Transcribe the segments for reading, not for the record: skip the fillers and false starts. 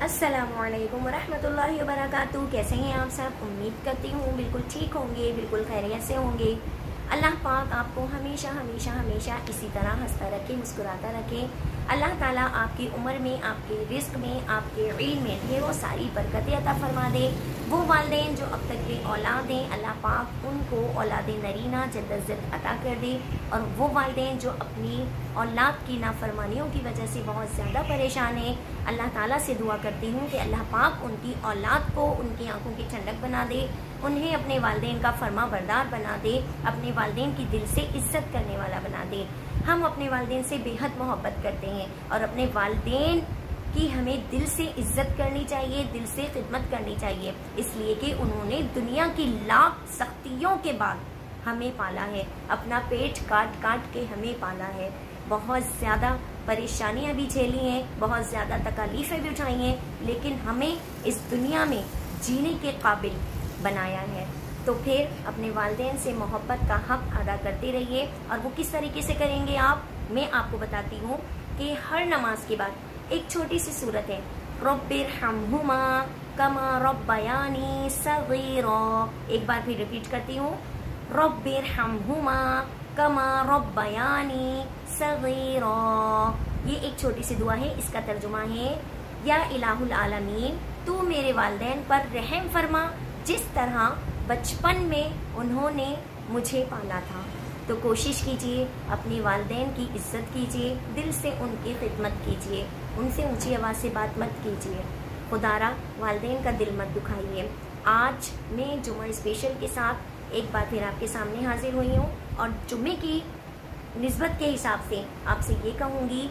अस्सलामु अलैकुम वरहमतुल्लाहि वबरकातुहू। कैसे हैं आप सब? उम्मीद करती हूँ बिल्कुल ठीक होंगे, बिल्कुल खैरियत से होंगे। अल्लाह पाक आपको हमेशा हमेशा हमेशा इसी तरह हंसता रखे, मुस्कुराता रखे। अल्लाह ताला आपकी उम्र में, आपके रिस्क में, आपके इल्म में ढेरों सारी बरकतें अता फरमा दे। वो वालिदैन जो अब तक के औलाद हैं, अल्लाह पाक उनको औलाद नरीना जल्द अता कर दे। और वो वालिदैन जो अपनी औलाद की नाफरमानियों की वजह से बहुत ज़्यादा परेशान हैं, अल्लाह ताला से दुआ करती हूँ कि अल्लाह पाक उनकी औलाद को उनकी आंखों की ठंडक बना दे, उन्हें अपने वालिदैन का फर्मा बरदार बना दे, अपने वालिदैन की दिल से इज्जत करने वाला बना दे। हम अपने वालिदैन से बेहद मोहब्बत करते हैं और अपने वालिदैन की हमें दिल से इज्जत करनी चाहिए, दिल से खिदमत करनी चाहिए, इसलिए कि उन्होंने दुनिया की लाख सख्तियों के बाद हमें पाला है, अपना पेट काट काट के हमें पाला है, बहुत ज़्यादा परेशानियां भी झेली हैं, बहुत ज़्यादा तकालीफ़ें भी उठाई हैं, लेकिन हमें इस दुनिया में जीने के काबिल बनाया है। तो फिर अपने वालिदैन से मोहब्बत का हक अदा करते रहिए। और वो किस तरीके से करेंगे आप, मैं आपको बताती हूँ कि हर नमाज के बाद एक छोटी सी सूरत है, रब्बिरहम्हुमा कमा रब्बयानी सगीरा। एक बार फिर रिपीट करती हूँ, रब्बिरहम्हुमा कमा रब्बयानी सगीरा। ये एक छोटी सी दुआ है। इसका तर्जुमा है, या इलाहुल आलमीन तू मेरे वालिदैन पर रहम फरमा जिस तरह बचपन में उन्होंने मुझे पाला था। तो कोशिश कीजिए, अपने वालिदैन की इज्जत कीजिए, दिल से उनकी खिदमत कीजिए, उनसे ऊंची आवाज़ से बात मत कीजिए। खुदारा वालिदैन का दिल मत दुखाइए। आज मैं जुम्मा स्पेशल के साथ एक बार फिर आपके सामने हाजिर हुई हूँ और जुम्मे की निस्बत के हिसाब से आपसे ये कहूँगी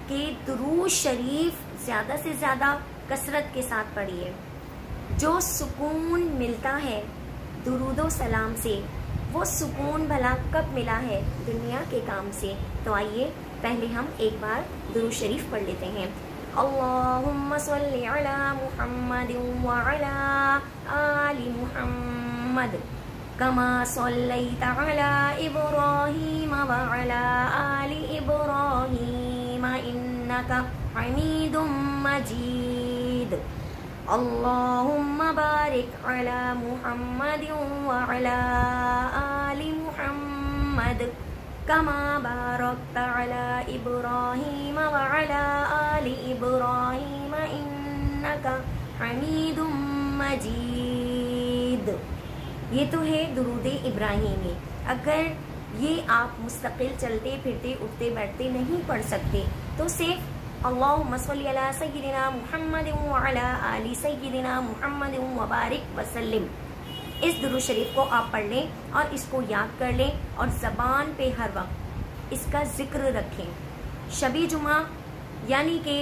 कि दुरूद शरीफ ज़्यादा से ज़्यादा कसरत के साथ पढ़िए। जो सुकून मिलता है दुरूदो सलाम से, वो सुकून भला कब मिला है दुनिया के काम से। तो आइए पहले हम एक बार दुरूद शरीफ पढ़ लेते हैं। अल्लाहुम्मा सल्ली अला मुहम्मद व अला आलि मुहम्मद कमा सल्लैता अला इब्राहीम व अला आलि इब्राहीम इन्नका हमीदुम मजीद। अल्लाहुम्मा बारिक अला मुहम्मद व अला आलि मुहम्मद कमा बारकता अला इब्राहीम व अला आलि इब्राहीम इन्नका हमीदुम मजीद। ये तो है दुरूद इब्राहीमी। अगर ये आप मुस्तकिल चलते फिरते उठते बैठते नहीं पढ़ सकते तो सिर्फ अल्लाहुम्मा सल्ली अला सय्यिदिना मुहम्मद व अला आलि सय्यिदिना मुहम्मद व बारिक वसल्लिम, इस दुरूद शरीफ को आप पढ़ लें और इसको याद कर लें और ज़बान पे हर वक्त इसका जिक्र रखें। शबी जुमा यानी कि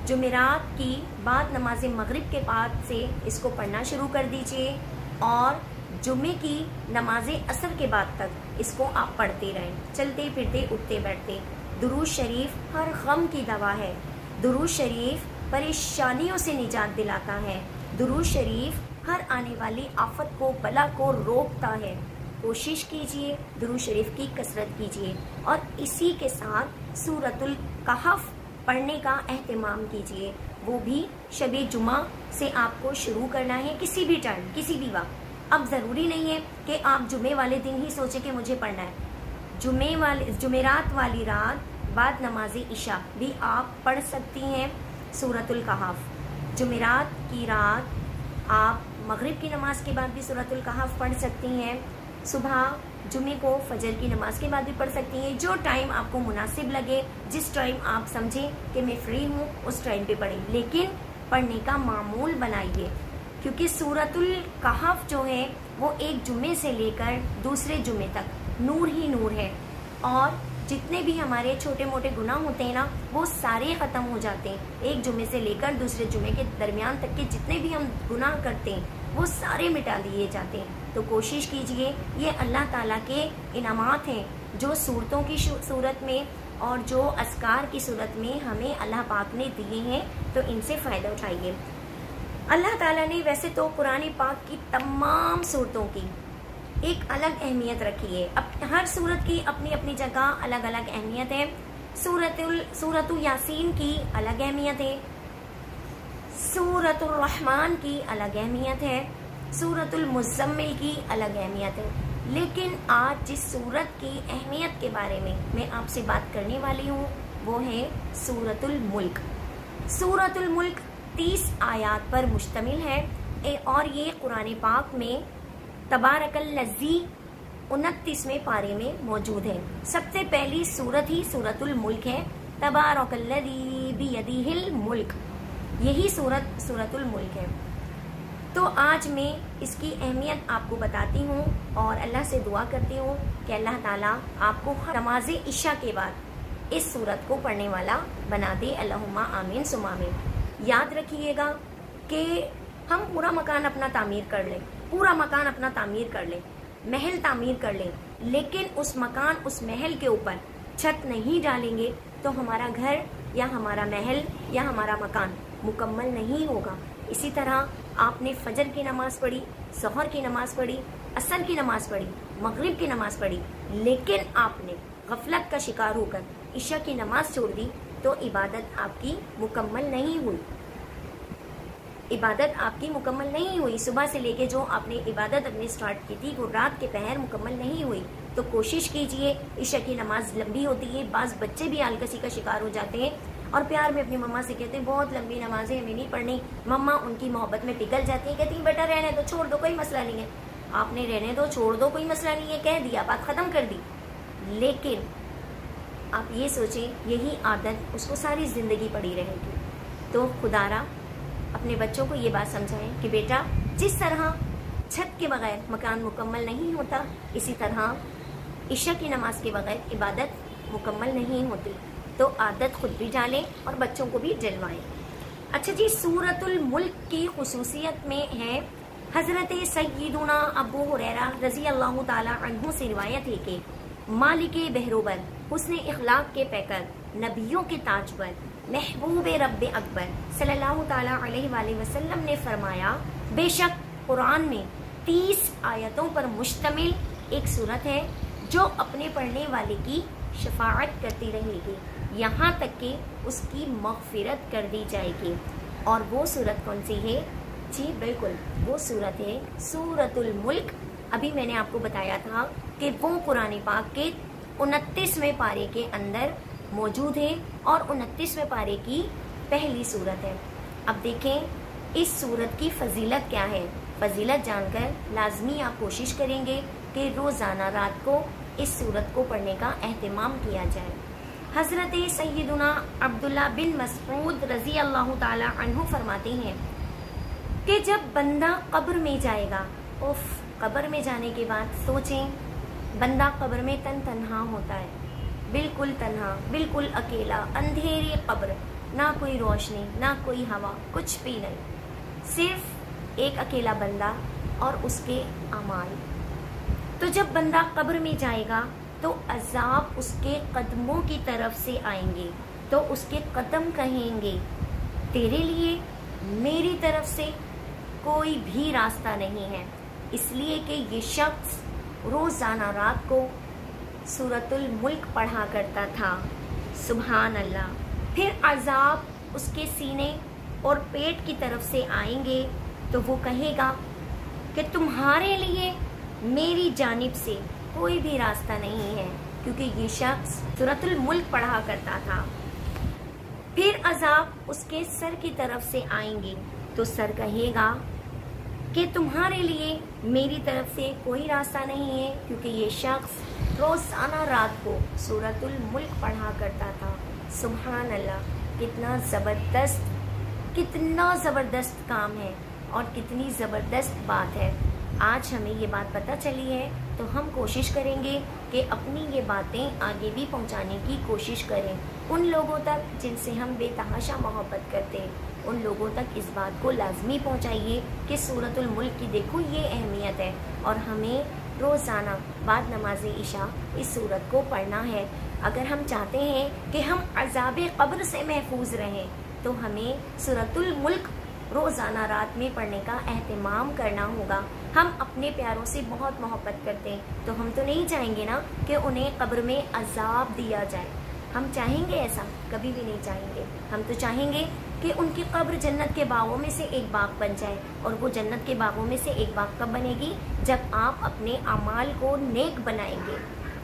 जुमेरात की बाद नमाज मगरिब के बाद से इसको पढ़ना शुरू कर दीजिए और जुमे की नमाज असर के बाद तक इसको आप पढ़ते रहें, चलते फिरते उठते बैठते। दुरूद शरीफ हर गम की दवा है, दुरूद शरीफ परेशानियों से निजात दिलाता है, दुरूद शरीफ हर आने वाली आफत को, बला को रोकता है। कोशिश कीजिए, दुरूद शरीफ की कसरत कीजिए और इसी के साथ सूरतुल कहफ पढ़ने का एहतमाम कीजिए। वो भी शबे जुमा से आपको शुरू करना है, किसी भी टाइम, किसी भी वक्त। अब ज़रूरी नहीं है कि आप जुमे वाले दिन ही सोचें कि मुझे पढ़ना है। जुमेरात वाली रात बाद नमाज इशा भी आप पढ़ सकती हैं सूरतुल कहफ। जुमेरात की रात आप मगरिब की नमाज के बाद भी सूरतुल कहफ पढ़ सकती हैं। सुबह जुमे को फजर की नमाज के बाद भी पढ़ सकती हैं। जो टाइम आपको मुनासिब लगे, जिस टाइम आप समझें कि मैं फ्री हूँ, उस टाइम पे पढ़ें, लेकिन पढ़ने का मामूल बनाइए, क्योंकि सूरतुल कहफ जो है वो एक जुमे से लेकर दूसरे जुमे तक नूर ही नूर है और जितने भी हमारे छोटे मोटे गुनाह होते हैं ना, वो सारे ख़त्म हो जाते हैं। एक जुमे से लेकर दूसरे जुमे के दरमियान तक के जितने भी हम गुनाह करते हैं वो सारे मिटा दिए जाते हैं। तो कोशिश कीजिए, ये अल्लाह ताला के इनामात हैं जो सूरतों की सूरत में और जो अस्कार की सूरत में हमें अल्लाह पाक ने दिए हैं, तो इनसे फ़ायदा उठाइए। अल्लाह ताला ने वैसे तो कुरान पाक की तमाम सूरतों की एक अलग अहमियत रखी है। अब हर सूरत की अपनी अपनी जगह अलग अलग अहमियत है। सूरतुल यासीन की अलग अहमियत है, सूरतुल रहमान की अलग अहमियत है, सूरतुल मुज़म्मिल की अलग अहमियत है, लेकिन आज जिस सूरत की अहमियत के बारे में मैं आपसे बात करने वाली हूँ वो है सूरतुल मुल्क। सूरतुल मुल्क 30 आयात पर मुश्तमिल है और ये कुरान पाक में तबारकल्लज़ी 29वें पारे में मौजूद है। सबसे पहली सूरत ही सूरतुल मुल्क है, तबारकल्लज़ी बियदिहिल मुल्क, यही सूरतुल मुल्क है। तो आज मैं इसकी अहमियत आपको बताती हूँ और अल्लाह से दुआ करती हूँ कि अल्लाह ताला आपको नमाज इशा के बाद इस सूरत को पढ़ने वाला बना दे। अल्लाहुम्मा आमीन सुम्मा आमीन। याद रखिएगा कि हम पूरा मकान अपना तामीर कर लें, पूरा मकान अपना तामीर कर लें, महल तामीर कर लें, लेकिन उस मकान उस महल के ऊपर छत नहीं डालेंगे तो हमारा घर या हमारा महल या हमारा मकान मुकम्मल नहीं होगा। इसी तरह आपने फजर की नमाज पढ़ी, ज़ोहर की नमाज पढ़ी, असर की नमाज पढ़ी, मगरिब की नमाज पढ़ी, लेकिन आपने गफलत का शिकार होकर इशा की नमाज छोड़ दी तो इबादत आपकी मुकम्मल नहीं हुई, इबादत आपकी मुकम्मल नहीं हुई। सुबह से लेके जो आपने इबादत अपनी स्टार्ट की थी वो रात के पहर मुकम्मल नहीं हुई। तो कोशिश कीजिए, इशा की नमाज लंबी होती है, बाज़ बच्चे भी आलकसी का शिकार हो जाते हैं और प्यार में अपनी मम्मा से कहते हैं बहुत लंबी नमाज है हमें नहीं पढ़नी। मम्मा उनकी मोहब्बत में पिघल जाती है, कहती है बेटा रहने दो, छोड़ दो, कोई मसला नहीं है। आपने रहने दो, छोड़ दो, कोई मसला नहीं है कह दिया, बात ख़त्म कर दी, लेकिन आप ये सोचें यही आदत उसको सारी ज़िंदगी पड़ी रहेगी। तो खुदारा अपने बच्चों को ये बात समझाएं कि बेटा जिस तरह छत के बगैर मकान मुकम्मल नहीं होता, इसी तरह इशा की नमाज के बगैर इबादत मुकम्मल नहीं होती। तो आदत खुद भी डालें और बच्चों को भी डलवाएं। अच्छा जी, सूरतुल मुल्क की खुसूसियत में है हज़रत सय्यदुना अबू हुरैरा रज़ी अल्लाह ताला अन्हु से रिवायत है कि मालिक बहरोबर, हुस्न इखलाक के पैकर, नबियों के ताजवर, महबूब रब्ब अकबर सल्लल्लाहु ताला अलैहि वसल्लम ने फरमाया, बेशक कुरान में 30 आयतों पर मुश्तमिल एक सूरत है जो अपने पढ़ने वाले की शफाअत करती रहेगी यहाँ तक कि उसकी मग़फ़िरत कर दी जाएगी। और वो सूरत कौन सी है? जी बिल्कुल, वो सूरत है सूरतुल मुल्क। अभी मैंने आपको बताया था कि वो कुरान पाक के 29वें पारे के अंदर मौजूद है और 29वें पारे की पहली सूरत है। अब देखें इस सूरत की फजीलत क्या है। फजीलत जानकर लाजमी आप कोशिश करेंगे कि रोज़ाना रात को इस सूरत को पढ़ने का एहतिमाम किया जाए। हज़रत सय्यदुना अब्दुल्ला बिन मसऊद रज़ी अल्लाह ताला अन्हु फरमाते हैं कि जब बंदा कब्र में जाएगा, उफ, कब्र में जाने के बाद सोचें, बंदा कब्र में तन्हा होता है, बिल्कुल तन्हा, बिल्कुल अकेला, अंधेरी कब्र, ना कोई रोशनी, ना कोई हवा, कुछ भी नहीं, सिर्फ एक अकेला बंदा और उसके अमाल। तो जब बंदा कब्र में जाएगा तो अजाब उसके कदमों की तरफ से आएंगे, तो उसके कदम कहेंगे तेरे लिए मेरी तरफ से कोई भी रास्ता नहीं है, इसलिए कि ये शख्स रोज़ाना रात को सूरतुल मुल्क पढ़ा करता था। सुभान अल्लाह। फिर अजाब उसके सीने और पेट की तरफ से आएंगे तो वो कहेगा कि तुम्हारे लिए मेरी जानिब से कोई भी रास्ता नहीं है, क्योंकि ये शख्स सूरतुल मुल्क पढ़ा करता था। फिर अजाब उसके सर की तरफ से आएंगे तो सर कहेगा कि तुम्हारे लिए मेरी तरफ से कोई रास्ता नहीं है, क्योंकि ये शख्स रोज़ाना रात को सूरतुल मुल्क पढ़ा करता था। सुभान अल्लाह, कितना ज़बरदस्त काम है और कितनी ज़बरदस्त बात है। आज हमें ये बात पता चली है तो हम कोशिश करेंगे कि अपनी ये बातें आगे भी पहुंचाने की कोशिश करें उन लोगों तक जिनसे हम बेतहाशा मोहब्बत करते हैं। उन लोगों तक इस बात को लाजमी पहुंचाइए कि सूरतुल मुल्क की देखो ये अहमियत है और हमें रोज़ाना बाद नमाज इशा इस सूरत को पढ़ना है। अगर हम चाहते हैं कि हम अज़ाब क़ब्र से महफूज रहें तो हमें सूरतुल मुल्क रोज़ाना रात में पढ़ने का एहतिमाम करना होगा। हम अपने प्यारों से बहुत मोहब्बत करते हैं तो हम तो नहीं चाहेंगे ना कि उन्हें कब्र में अजाब दिया जाए। हम चाहेंगे ऐसा? कभी भी नहीं चाहेंगे। हम तो चाहेंगे کہ ان کی قبر جنت کے باغوں میں سے ایک باغ بن جائے. اور وہ جنت کے باغوں میں سے ایک باغ کب بنے گی؟ جب آپ اپنے اعمال کو نیک بنائیں گے.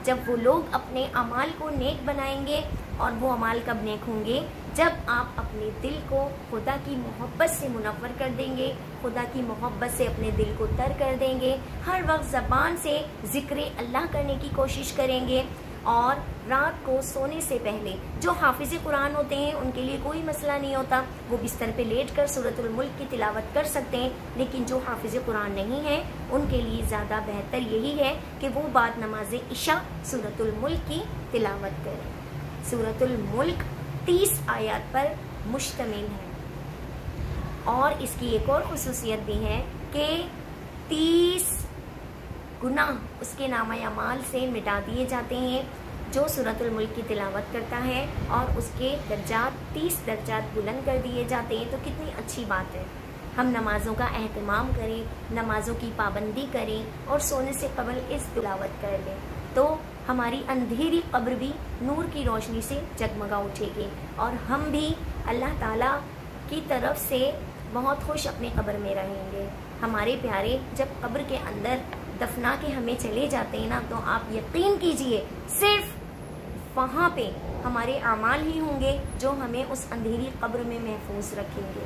جب وہ لوگ اپنے اعمال کو نیک بنائیں گے. اور وہ اعمال کب نیک ہوں گے؟ جب آپ اپنے دل کو خدا کی محبت سے منور کر دیں گے، خدا کی محبت سے اپنے دل کو تر کر دیں گے، ہر وقت زبان سے ذکر اللہ کرنے کی کوشش کریں گے. اور رات کو سونے سے پہلے جو حافظ قرآن ہوتے ہیں ان کے لیے کوئی مسئلہ نہیں ہوتا، وہ بستر پہ لیٹ کر سورۃ الملک کی تلاوت کر سکتے ہیں. لیکن جو حافظ قرآن نہیں ہیں ان کے لیے زیادہ بہتر یہی ہے کہ وہ بعد نماز عشاء سورۃ الملک کی تلاوت کریں. سورۃ الملک 30 آیات پر مشتمل ہے. اور اس کی ایک اور خصوصیت بھی ہے کہ 30 گناہ اس کے نامہ اعمال سے مٹا دیے جاتے ہیں جو سورۃ الملک کی تلاوت کرتا ہے، اور اس کے درجات 30 درجات بلند کر دیے جاتے ہیں. تو کتنی اچھی بات ہے. ہم نمازوں کا اہتمام کریں، نمازوں کی پابندی کریں، اور سونے سے قبل اس تلاوت کر لیں، تو ہماری اندھیری قبر بھی نور کی روشنی سے جگمگا اٹھے گی، اور ہم بھی اللہ تعالیٰ کی طرف سے بہت خوش اپنے قبر میں رہیں گے. ہمارے پیارے جب قبر کے اندر دفنا کے ہمیں چلے جاتے ہیں نا، تو آپ یقین کیجئے صرف وہاں پہ ہمارے اعمال ہی ہوں گے جو ہمیں اس اندھیری قبر میں محفوظ رکھیں گے.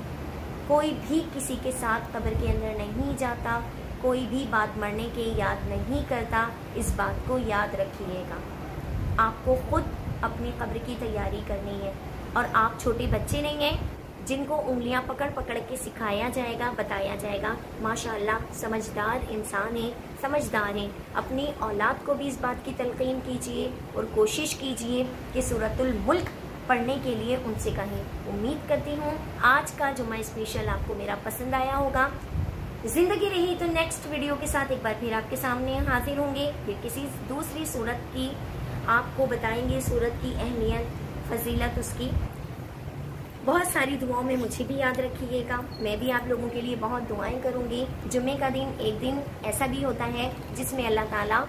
کوئی بھی کسی کے ساتھ قبر کے اندر نہیں جاتا، کوئی بھی بات مرنے کے یاد نہیں کرتا. اس بات کو یاد رکھیے گا. آپ کو خود اپنی قبر کی تیاری کرنی ہے. اور آپ چھوٹے بچے نہیں ہیں جن کو انگلیاں پکڑ پکڑ کے سکھایا جائے گا، بتایا جائے گا. ماشاءاللہ سمجھدار انسان ہیں، سمجھدار ہیں. اپنی اولاد کو بھی اس بات کی تلقین کیجیے اور کوشش کیجیے کہ سورۃ الملک پڑھنے کے لیے ان سے کہیں. امید کرتی ہوں آج کا جمعہ اسپیشل آپ کو میرا پسند آیا ہوگا. زندگی رہی تو نیکسٹ ویڈیو کے ساتھ ایک بار پھر آپ کے سامنے حاضر ہوں گے. پھر کسی دوسری سورت کی آپ کو بتائیں گے، سورت کی اہمیت، فضیلت اس کی. بہت ساری دعاؤں میں مجھے بھی یاد رکھیے گا. میں بھی آپ لوگوں کے لیے بہت دعائیں کروں گی. جمعے کا دن ایک دن ایسا بھی ہوتا ہے جس میں اللہ تعالیٰ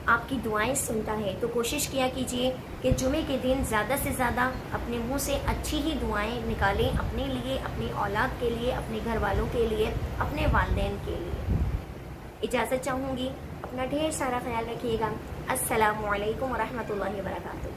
آپ کی دعائیں سنتا ہے. تو کوشش کیا کیجئے کہ جمعے کے دن زیادہ سے زیادہ اپنے منہ سے اچھی ہی دعائیں نکالیں، اپنے لیے، اپنی اولاد کے لیے، اپنے گھر والوں کے لیے، اپنے والدین کے لیے. اجازت چاہوں گی. اپنا ڈھیر سارا خیال رکھیے گا. السلام علیکم ورحمۃ اللہ وبرکاتہ.